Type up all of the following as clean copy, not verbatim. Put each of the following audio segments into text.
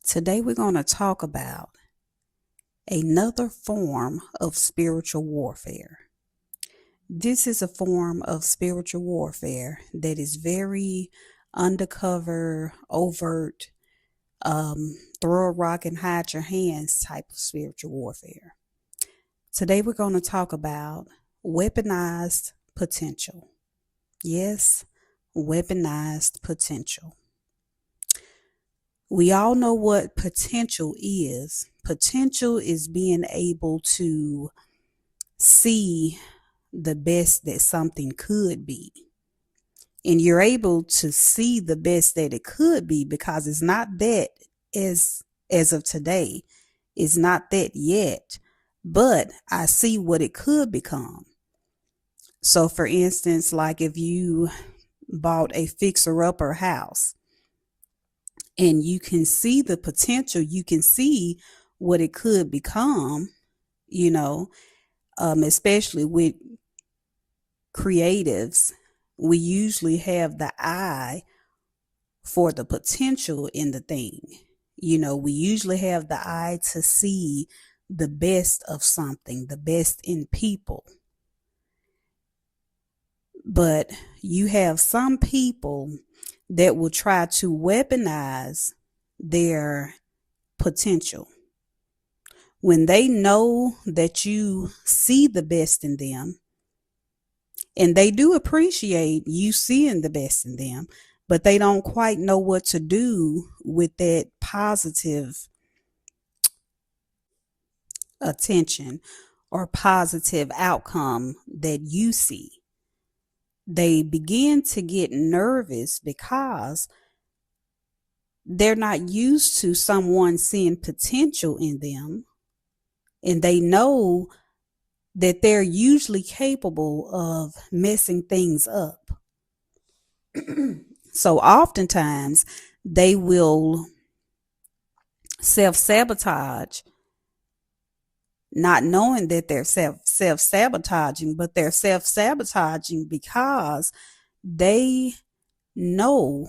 Today we're going to talk about another form of spiritual warfare. This is a form of spiritual warfare that is very undercover, overt, throw a rock and hide your hands type of spiritual warfare. Today we're going to talk about weaponized potential. Yes, weaponized potential. We all know what potential is. Potential is being able to see the best that something could be. And you're able to see the best that it could be because it's not that as of today. It's not that yet. But I see what it could become. So for instance, like if you bought a fixer-upper house, and you can see the potential, you can see what it could become, especially with creatives, we usually have the eye for the potential in the thing. We usually have the eye to see the best of something, the best in people. But you have some people that will try to weaponize their potential. When they know that you see the best in them, and they do appreciate you seeing the best in them, but they don't quite know what to do with that positive attention or positive outcome that you see. They begin to get nervous because they're not used to someone seeing potential in them, and they know that they're usually capable of messing things up. So oftentimes they will self-sabotage, not knowing that they're self-sabotaging, but they're self-sabotaging because they know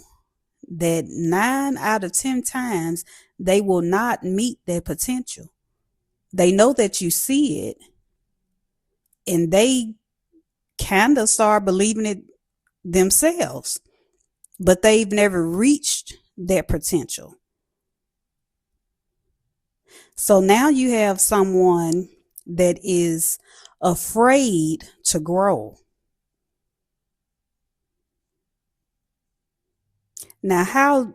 that 9 out of 10 times they will not meet their potential. They know that you see it, and they kind of start believing it themselves, but they've never reached their potential. So now you have someone that is afraid to grow. Now, how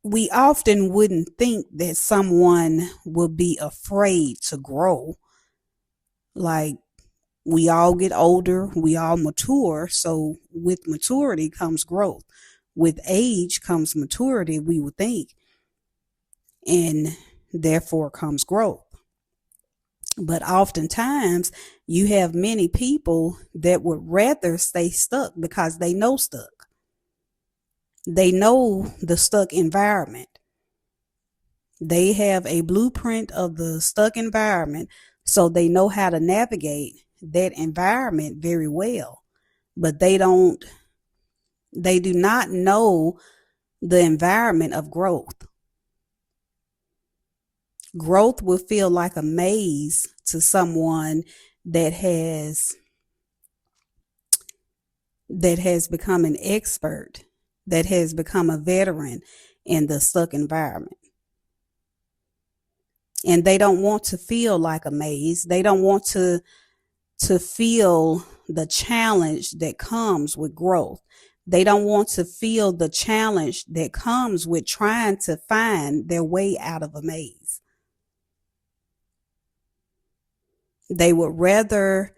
we often wouldn't think that someone would be afraid to grow. Like, we all get older, we all mature. So with maturity comes growth. With age comes maturity, we would think. And therefore comes growth. But oftentimes you have many people that would rather stay stuck because they know stuck. They know the stuck environment. They have a blueprint of the stuck environment, so they know how to navigate that environment very well. But they do not know the environment of growth. Growth will feel like a maze to someone that has become an expert, that has become a veteran in the stuck environment. And they don't want to feel like a maze. They don't want to feel the challenge that comes with growth. They don't want to feel the challenge that comes with trying to find their way out of a maze. They would rather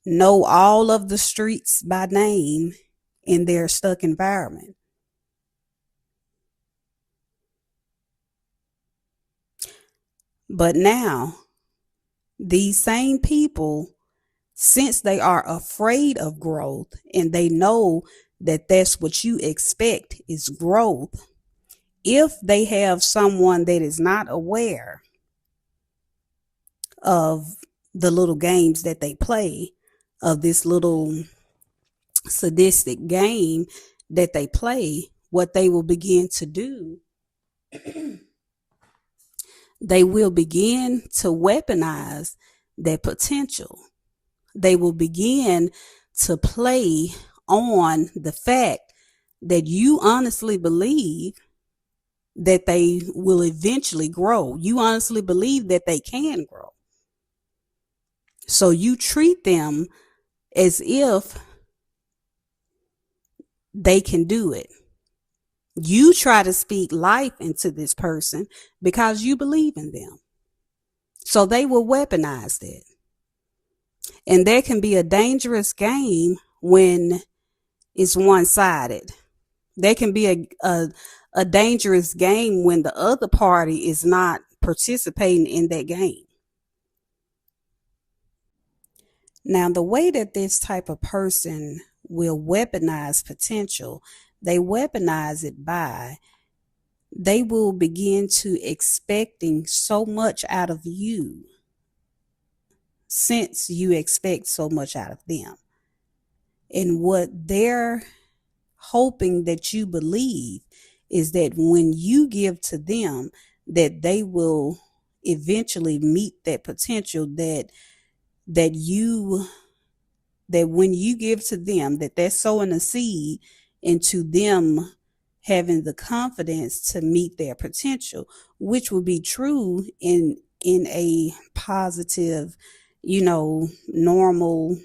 know all of the streets by name in their stuck environment. But now, these same people, since they are afraid of growth and they know that that's what you expect is growth, if they have someone that is not aware of the little games that they play, of this little sadistic game that they play, what they will begin to do They will begin to weaponize their potential. They will begin to play on the fact that you honestly believe that they will eventually grow. You honestly believe that they can grow. So you treat them as if they can do it. You try to speak life into this person because you believe in them. So they will weaponize that. And there can be a dangerous game when it's one sided. There can be a dangerous game when the other party is not participating in that game. Now, the way that this type of person will weaponize potential, they weaponize it by they will begin to expecting so much out of you since you expect so much out of them. And what they're hoping that you believe is that when you give to them, that they will eventually meet that potential that you that when you give to them, that they're sowing a seed into them having the confidence to meet their potential, which will be true in a positive, normal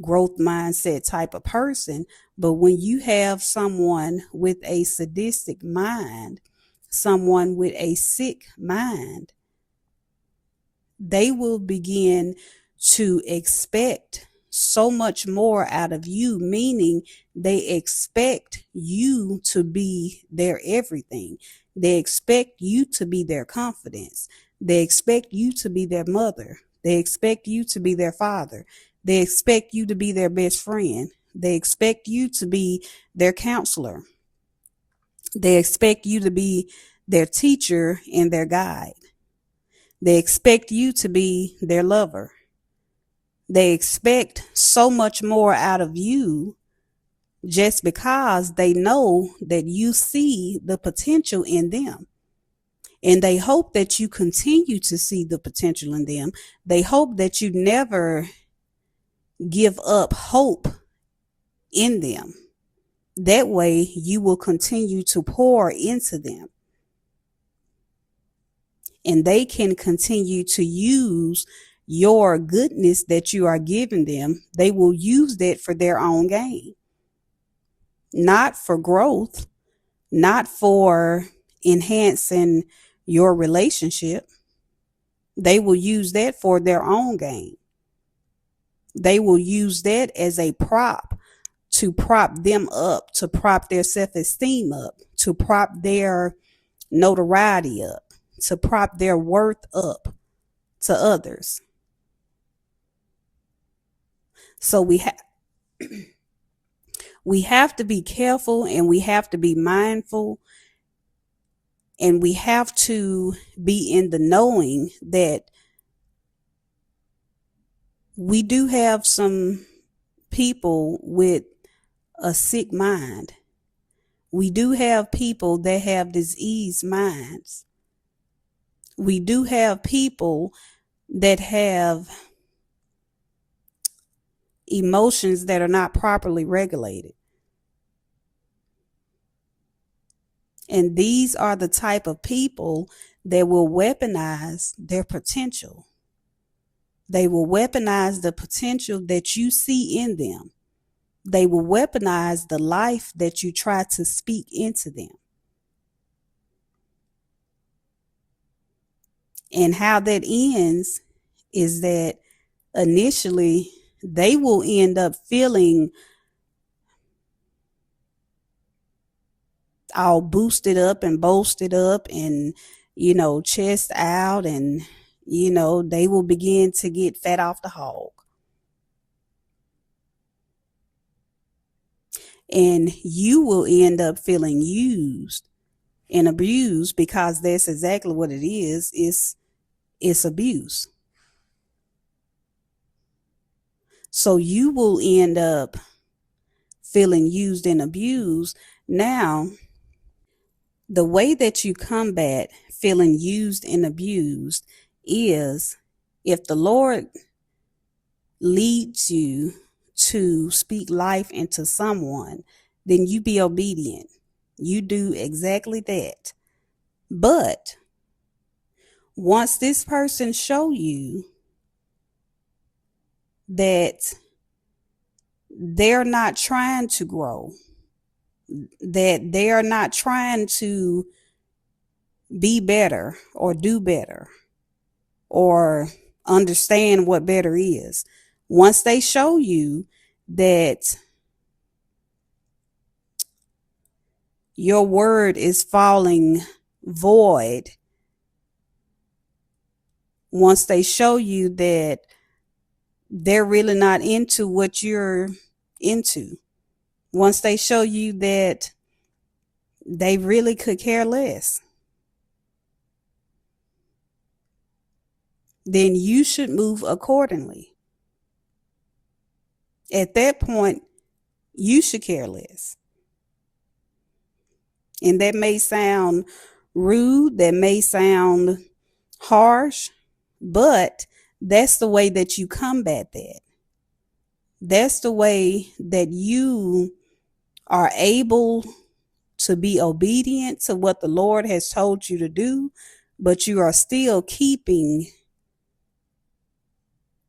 growth mindset type of person. But when you have someone with a sadistic mind, someone with a sick mind, they will begin to expect so much more out of you, meaning they expect you to be their everything. They expect you to be their confidence. They expect you to be their mother. They expect you to be their father. They expect you to be their best friend. They expect you to be their counselor. They expect you to be their teacher and their guide. They expect you to be their lover. They expect so much more out of you just because they know that you see the potential in them. And they hope that you continue to see the potential in them. They hope that you never give up hope in them. That way, you will continue to pour into them. And they can continue to use your goodness that you are giving them. They will use that for their own gain, not for growth, not for enhancing your relationship. They will use that for their own gain. They will use that as a prop to prop them up, to prop their self-esteem up, to prop their notoriety up, to prop their worth up to others. So we have to be careful, and we have to be mindful, and we have to be in the knowing that we do have some people with a sick mind. We do have people that have diseased minds. We do have people that have emotions that are not properly regulated. And these are the type of people that will weaponize their potential. They will weaponize the potential that you see in them. They will weaponize the life that you try to speak into them. And how that ends is that initially they will end up feeling all boosted up and bolstered up and, chest out, and, they will begin to get fat off the hog. And you will end up feeling used and abused, because that's exactly what it is. It's abuse. So you will end up feeling used and abused. Now, The way that you combat feeling used and abused is if the Lord leads you to speak life into someone, then you be obedient. You do exactly that. But once this person show you that they're not trying to grow, that they're not trying to be better or do better or understand what better is, once they show you that your word is falling void, once they show you that they're really not into what you're into, once they show you that they really could care less, then you should move accordingly. At that point, you should care less. And that may sound rude, that may sound harsh, but that's the way that you combat that. That's the way that you are able to be obedient to what the Lord has told you to do, but you are still keeping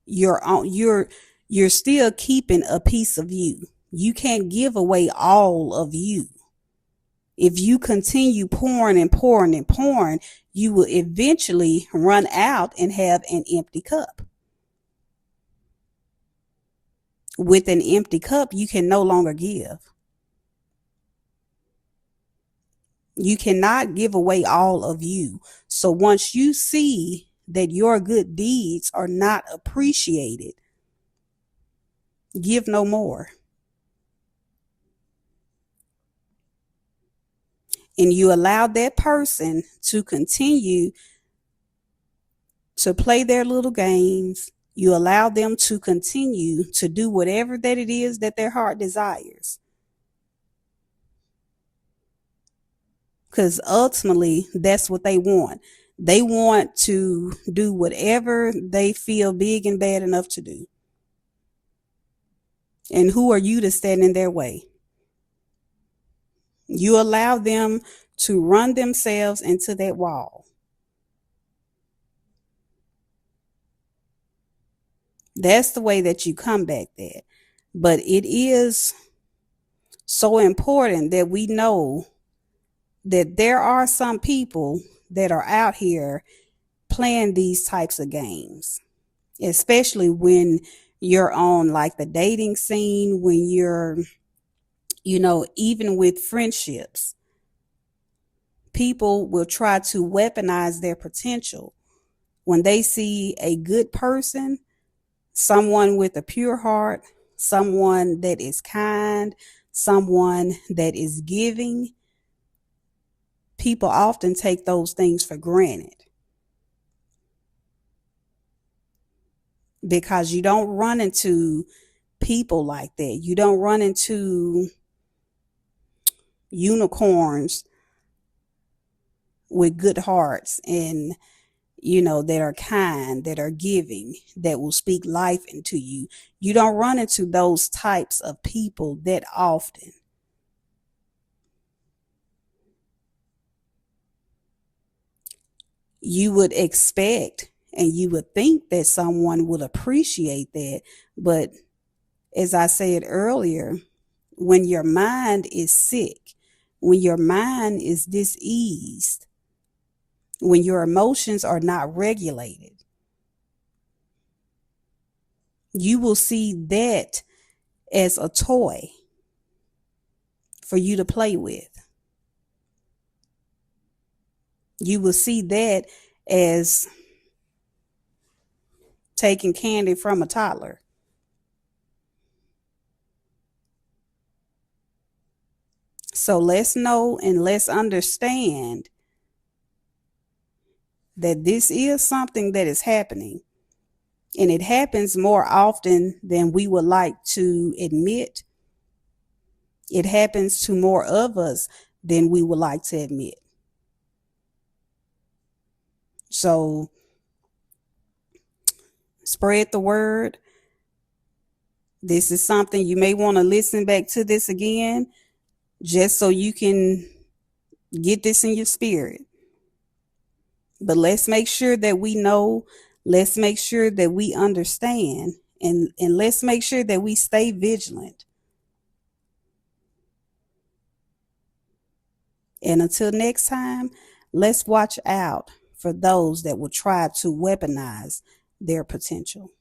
your own, you're still keeping a piece of you. You can't give away all of you. If you continue pouring and pouring and pouring, you will eventually run out and have an empty cup. With an empty cup, you can no longer give. You cannot give away all of you. So once you see that your good deeds are not appreciated, give no more. And you allow that person to continue to play their little games. You allow them to continue to do whatever that it is that their heart desires. Because ultimately, that's what they want. They want to do whatever they feel big and bad enough to do. And who are you to stand in their way? You allow them to run themselves into that wall. That's the way that you combat that. But it is so important that we know that there are some people that are out here playing these types of games, especially when you're on like the dating scene, when you're, even with friendships. People will try to weaponize their potential. When they see a good person, someone with a pure heart, someone that is kind, someone that is giving, people often take those things for granted. Because you don't run into people like that. You don't run into unicorns with good hearts and that are kind, that are giving, that will speak life into you. You don't run into those types of people that often. You would expect and you would think that someone would appreciate that. But as I said earlier, when your mind is sick, when your mind is diseased, when your emotions are not regulated, you will see that as a toy for you to play with. You will see that as taking candy from a toddler. So let's know and let's understand that this is something that is happening. And it happens more often than we would like to admit. It happens to more of us than we would like to admit. So spread the word. This is something you may want to listen back to this again just so you can get this in your spirit. But let's make sure that we know, let's make sure that we understand, and let's make sure that we stay vigilant. And until next time, let's watch out for those that will try to weaponize their potential.